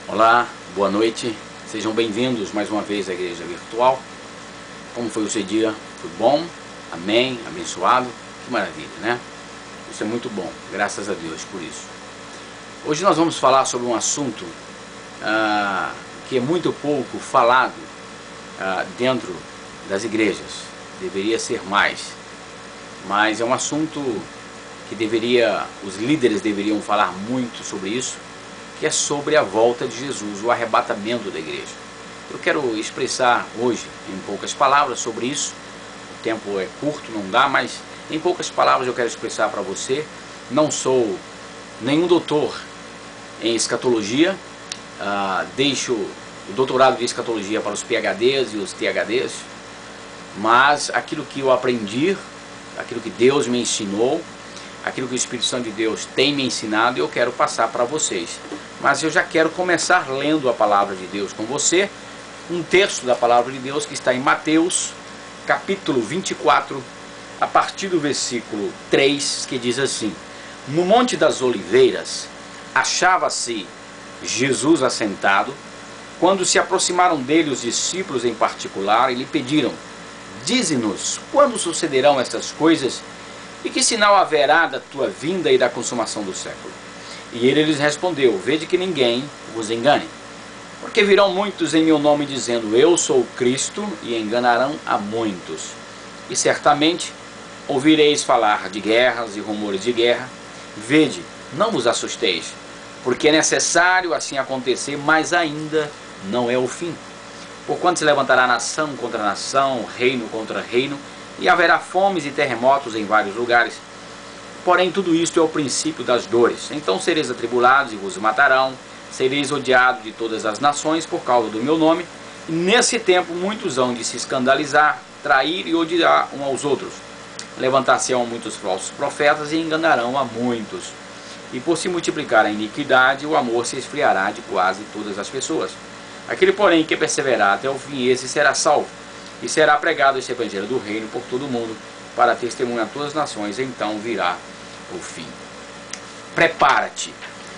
Olá, boa noite, sejam bem-vindos mais uma vez à Igreja Virtual. Como foi o seu dia? Foi bom? Amém? Abençoado? Que maravilha, né? Isso é muito bom, graças a Deus por isso. Hoje nós vamos falar sobre um assunto que é muito pouco falado dentro das igrejas. Deveria ser mais, mas é um assunto que os líderes deveriam falar muito sobre isso, que é sobre a volta de Jesus, o arrebatamento da igreja. Eu quero expressar hoje, em poucas palavras, sobre isso. O tempo é curto, não dá, mas em poucas palavras eu quero expressar para você. Não sou nenhum doutor em escatologia, deixo o doutorado de escatologia para os PhDs e os THDs, mas aquilo que eu aprendi, aquilo que Deus me ensinou, aquilo que o Espírito Santo de Deus tem me ensinado, eu quero passar para vocês. Mas eu já quero começar lendo a palavra de Deus com você, um texto da palavra de Deus que está em Mateus, capítulo 24, a partir do versículo 3, que diz assim: No Monte das Oliveiras achava-se Jesus assentado, quando se aproximaram dele os discípulos em particular e lhe pediram: Dize-nos, quando sucederão estas coisas, e que sinal haverá da tua vinda e da consumação do século? E ele lhes respondeu: Vede que ninguém vos engane, porque virão muitos em meu nome dizendo: Eu sou o Cristo, e enganarão a muitos. E certamente ouvireis falar de guerras e rumores de guerra. Vede, não vos assusteis, porque é necessário assim acontecer, mas ainda não é o fim. Porquanto se levantará nação contra nação, reino contra reino, e haverá fomes e terremotos em vários lugares. Porém, tudo isto é o princípio das dores. Então sereis atribulados e vos matarão, sereis odiados de todas as nações por causa do meu nome, e nesse tempo muitos hão de se escandalizar, trair e odiar uns aos outros. Levantar-se-ão muitos falsos profetas e enganarão a muitos. E por se multiplicar a iniquidade, o amor se esfriará de quase todas as pessoas. Aquele, porém, que perseverar até o fim, esse será salvo. E será pregado esse evangelho do reino por todo o mundo, para testemunhar a todas as nações, então virá o fim. Prepara-te.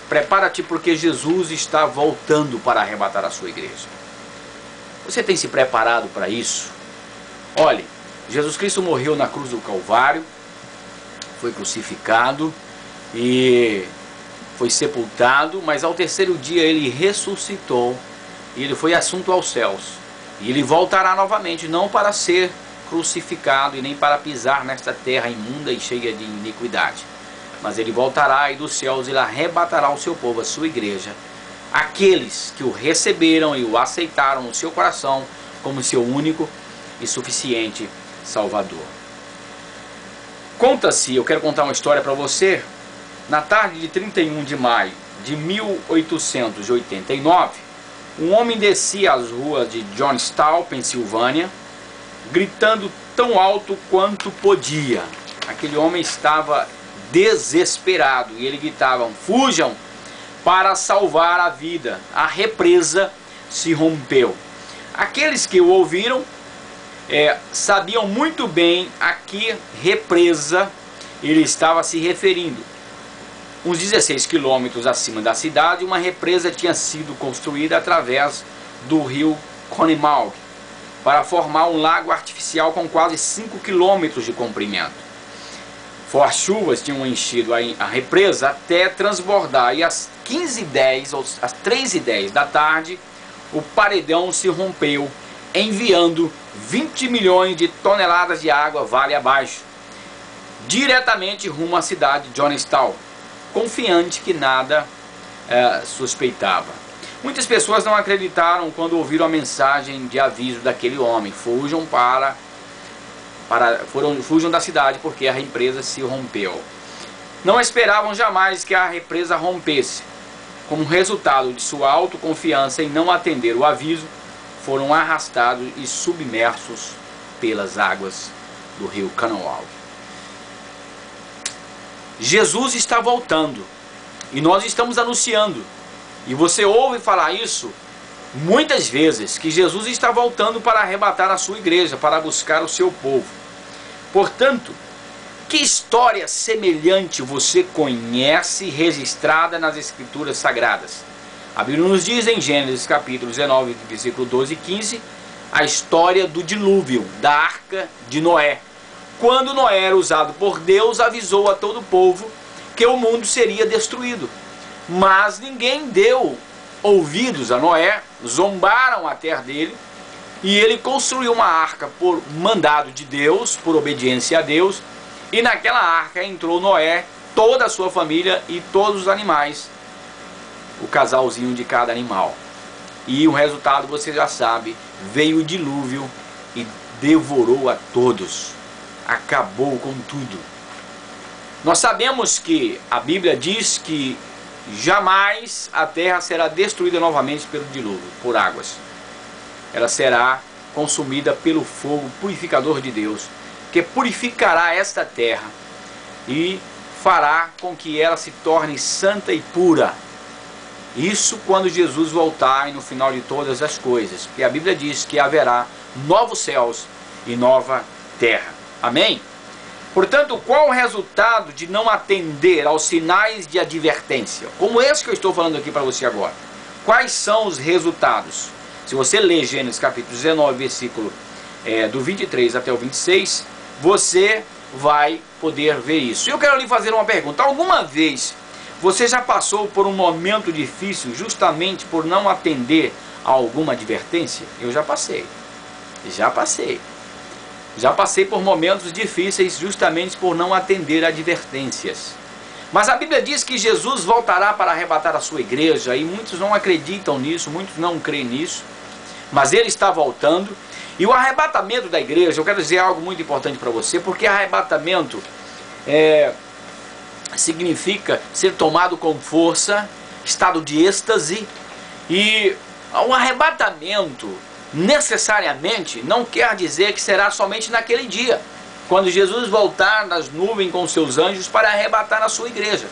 Prepara-te, porque Jesus está voltando para arrebatar a sua igreja. Você tem se preparado para isso? Olhe, Jesus Cristo morreu na cruz do Calvário, foi crucificado e foi sepultado, mas ao terceiro dia ele ressuscitou e ele foi assunto aos céus. E ele voltará novamente, não para ser crucificado e nem para pisar nesta terra imunda e cheia de iniquidade, mas ele voltará e dos céus ele arrebatará o seu povo, a sua igreja, aqueles que o receberam e o aceitaram no seu coração como seu único e suficiente Salvador. Conta-se, eu quero contar uma história para você. Na tarde de 31 de maio de 1889, um homem descia as ruas de Johnstown, Pensilvânia, gritando tão alto quanto podia. Aquele homem estava desesperado e ele gritava: Fujam para salvar a vida. A represa se rompeu. Aqueles que o ouviram sabiam muito bem a que represa ele estava se referindo. Uns 16 quilômetros acima da cidade, uma represa tinha sido construída através do rio Conemaugh para formar um lago artificial com quase 5 quilômetros de comprimento. Fortes chuvas tinham enchido a represa até transbordar e às 15h10 ou às 3h10 da tarde, o paredão se rompeu, enviando 20 milhões de toneladas de água vale abaixo, diretamente rumo à cidade de Johnstown, confiante que nada suspeitava. Muitas pessoas não acreditaram quando ouviram a mensagem de aviso daquele homem: fujam fujam da cidade, porque a represa se rompeu. Não esperavam jamais que a represa rompesse. Como resultado de sua autoconfiança em não atender o aviso, foram arrastados e submersos pelas águas do rio Conemaugh. Jesus está voltando e nós estamos anunciando, e você ouve falar isso muitas vezes, que Jesus está voltando para arrebatar a sua igreja, para buscar o seu povo. Portanto, que história semelhante você conhece registrada nas Escrituras Sagradas? A Bíblia nos diz em Gênesis capítulo 19, versículo 12 e 15, a história do dilúvio, da arca de Noé. Quando Noé era usado por Deus, avisou a todo o povo que o mundo seria destruído. Mas ninguém deu ouvidos a Noé, zombaram a terra dele, e ele construiu uma arca por mandado de Deus, por obediência a Deus, e naquela arca entrou Noé, toda a sua família e todos os animais, o casalzinho de cada animal. E o resultado você já sabe, veio o dilúvio e devorou a todos, acabou com tudo. Nós sabemos que a Bíblia diz que jamais a terra será destruída novamente pelo dilúvio, por águas. Ela será consumida pelo fogo purificador de Deus, que purificará esta terra e fará com que ela se torne santa e pura. Isso quando Jesus voltar e no final de todas as coisas, porque a Bíblia diz que haverá novos céus e nova terra. Amém? Portanto, qual o resultado de não atender aos sinais de advertência? Como esse que eu estou falando aqui para você agora. Quais são os resultados? Se você ler Gênesis capítulo 19, versículo do 23 até o 26, você vai poder ver isso. E eu quero lhe fazer uma pergunta. Alguma vez você já passou por um momento difícil justamente por não atender a alguma advertência? Eu já passei. Já passei. Já passei por momentos difíceis justamente por não atender advertências. Mas a Bíblia diz que Jesus voltará para arrebatar a sua igreja, e muitos não acreditam nisso, muitos não creem nisso, mas ele está voltando. E o arrebatamento da igreja, eu quero dizer algo muito importante para você, porque arrebatamento significa ser tomado com força, estado de êxtase, e o arrebatamento necessariamente não quer dizer que será somente naquele dia, quando Jesus voltar nas nuvens com seus anjos para arrebatar a sua igreja.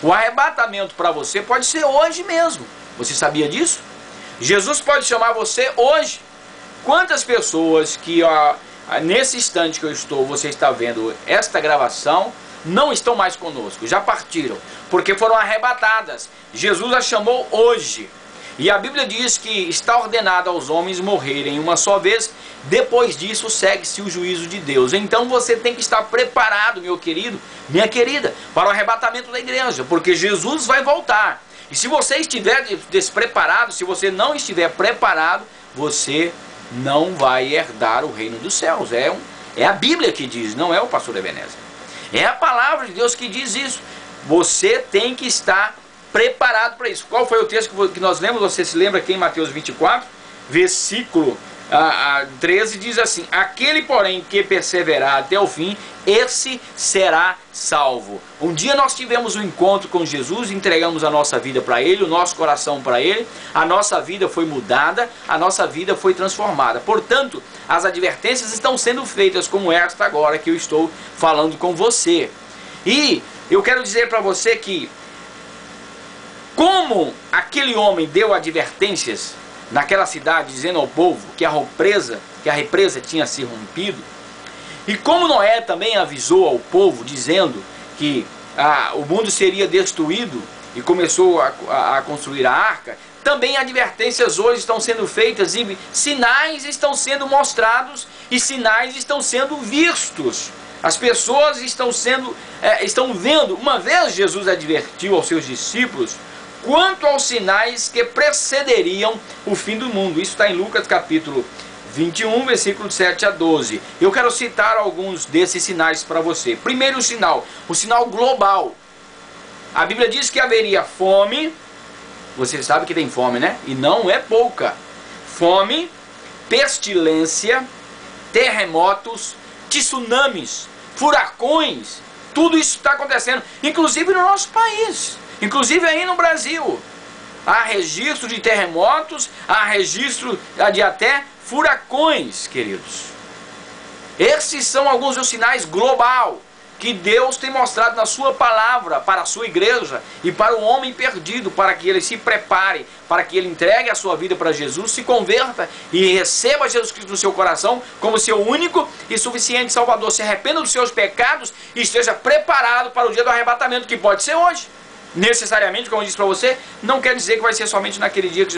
O arrebatamento para você pode ser hoje mesmo. Você sabia disso? Jesus pode chamar você hoje. Quantas pessoas que nesse instante que eu estou, você está vendo esta gravação, não estão mais conosco, já partiram, porque foram arrebatadas. Jesus as chamou hoje. E a Bíblia diz que está ordenado aos homens morrerem uma só vez, depois disso segue-se o juízo de Deus. Então você tem que estar preparado, meu querido, minha querida, para o arrebatamento da igreja, porque Jesus vai voltar. E se você estiver despreparado, se você não estiver preparado, você não vai herdar o reino dos céus. É a Bíblia que diz, não é o pastor Ebenezer. É a palavra de Deus que diz isso. Você tem que estar preparado para isso. Qual foi o texto que nós lemos? Você se lembra aqui em Mateus 24, versículo 13, diz assim: aquele, porém, que perseverar até o fim, esse será salvo. Um dia nós tivemos um encontro com Jesus, entregamos a nossa vida para Ele, o nosso coração para Ele, a nossa vida foi mudada, a nossa vida foi transformada. Portanto, as advertências estão sendo feitas como esta agora que eu estou falando com você. E eu quero dizer para você que, como aquele homem deu advertências naquela cidade, dizendo ao povo que a represa tinha se rompido, e como Noé também avisou ao povo, dizendo que o mundo seria destruído, e começou a construir a arca, também advertências hoje estão sendo feitas, e sinais estão sendo mostrados, e sinais estão sendo vistos. As pessoas estão vendo. Uma vez Jesus advertiu aos seus discípulos quanto aos sinais que precederiam o fim do mundo. Isso está em Lucas capítulo 21, versículo 7 a 12. Eu quero citar alguns desses sinais para você. Primeiro sinal, o sinal global. A Bíblia diz que haveria fome. Você sabe que tem fome, né? E não é pouca. Fome, pestilência, terremotos, tsunamis, furacões. Tudo isso está acontecendo, inclusive no nosso país. Inclusive aí no Brasil, há registro de terremotos, há registro de até furacões, queridos. Esses são alguns dos sinais global que Deus tem mostrado na sua palavra para a sua igreja e para o homem perdido, para que ele se prepare, para que ele entregue a sua vida para Jesus, se converta e receba Jesus Cristo no seu coração como seu único e suficiente Salvador, se arrependa dos seus pecados e esteja preparado para o dia do arrebatamento, que pode ser hoje. necessariamente, como eu disse para você, não quer dizer que vai ser somente naquele dia que